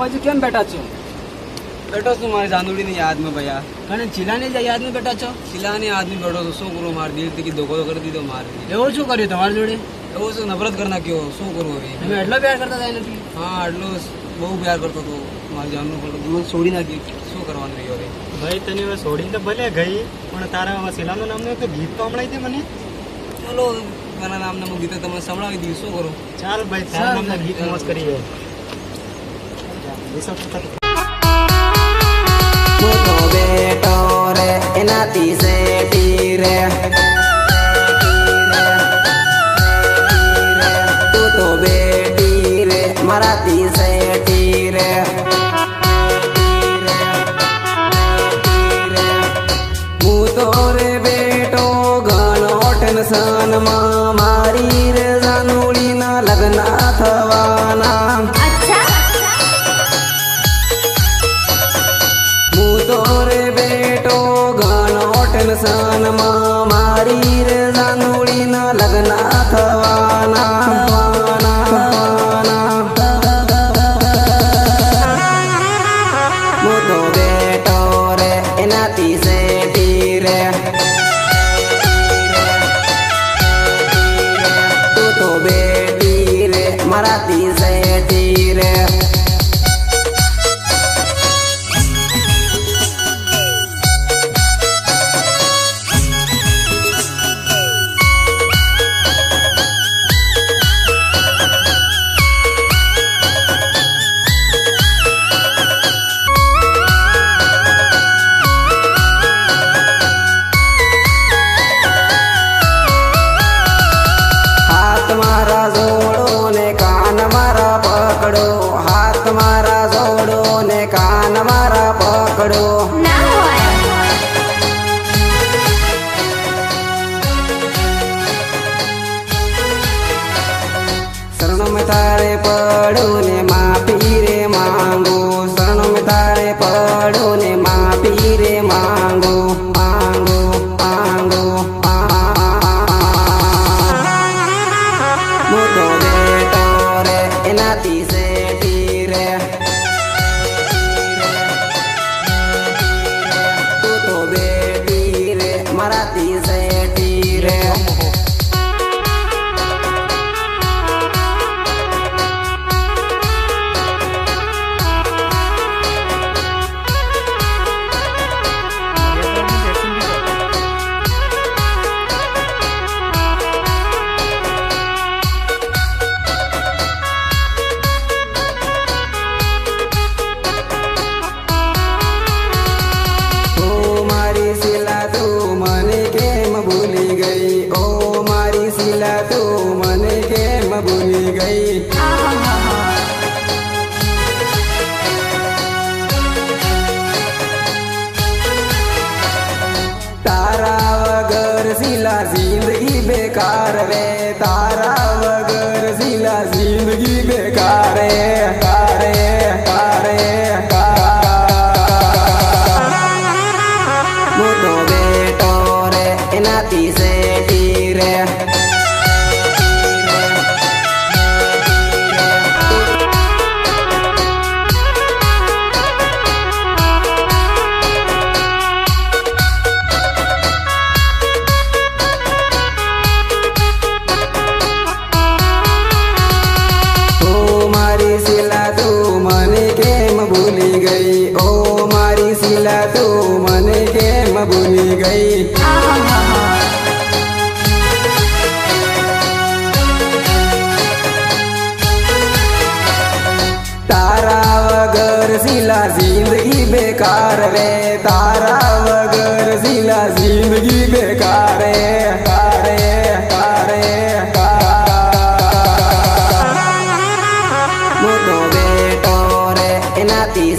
બાજુ કેમ બેઠા છો? બેઠો છું મારી જાનુડીની યાદમાં ભૈયા. અને ચીલાની યાદ નહીં બેઠા છો? શિલાની યાદમાં બેઠો છું. શું કરું, મારી દિલથી કી ધોકો તો કરી દીધો મારે. એવું શું કર્યું તમારી જોડે? એવું શું નફરત કરી નાખ્યો. શું કરું હવે? તમે એટલો પ્યાર કરતા હતા નથી? હા, એટલો બહુ પ્યાર કરતો હતો. મારી જાનનું પણ જીવન છોડી નાખી. શું કરવાનું રહ્યું હવે? ભાઈ તને હવે છોડીને તો ભલે ગઈ, પણ તારા શિલાનું નામનું એક ગીત તો હમણાં દે મને. ચલો મારા નામના ગીતો તમને સંભળાવી દઉં. શું કરું? ચાલ ભાઈ, તારા નામના ગીત મોજ કરી જાય. મોટો બેટો રે એનાથી શેઠી રે, તું તો બેટી રે મારાથી શેઠી રે. હું તો રે બેટો ઘણો ટેન્શનમાં, મારી રે જાનુડીના લગ્ન થવાના. હું તો રે બેટો ઘણો ટેન્શનમાં, મારી રે જાનુડીના લગ્ન થવાના. હું તો બેટો રે એનાથી શેઠી રે, તું તો બેટી રે મારાથી શેઠી રે. હાથ મારા જોડો ને કાન મારા પકડો, હાથ મારા જોડો ને કાન મારા પકડો. શરણ में તારે પડું ને માફી રે માંગો, શરણ में તારે પડું ને માફી રે માંગો. માંગો માંગો મોટો બેટો રે એનાથી શેઠી રે, તું તો બેટી રે મારાથી શેઠી રે. ઓ મારી શીલા તું મને કેમ ભૂલી ગઈ, ઓ મારી શીલા તું મને કેમ ભૂલી ગઈ. તારા વગર શીલા જિંદગી બેકાર રે, તારા વગર શીલા જિંદગી બેકાર રે. કારે કારે મોટો બેટો રે એનાથી શેઠી રે, ઓ મારી શીલા તું મને કેમ ભૂલી ગઈ, ઓ મારી શીલા તું મને કેમ ભૂલી ગઈ. તારા વગર શીલા જિંદગી બેકાર રે, તારા વગર શીલા જિંદગી બેકાર રે. કારે કારે મોટો બેટો રે એનાથી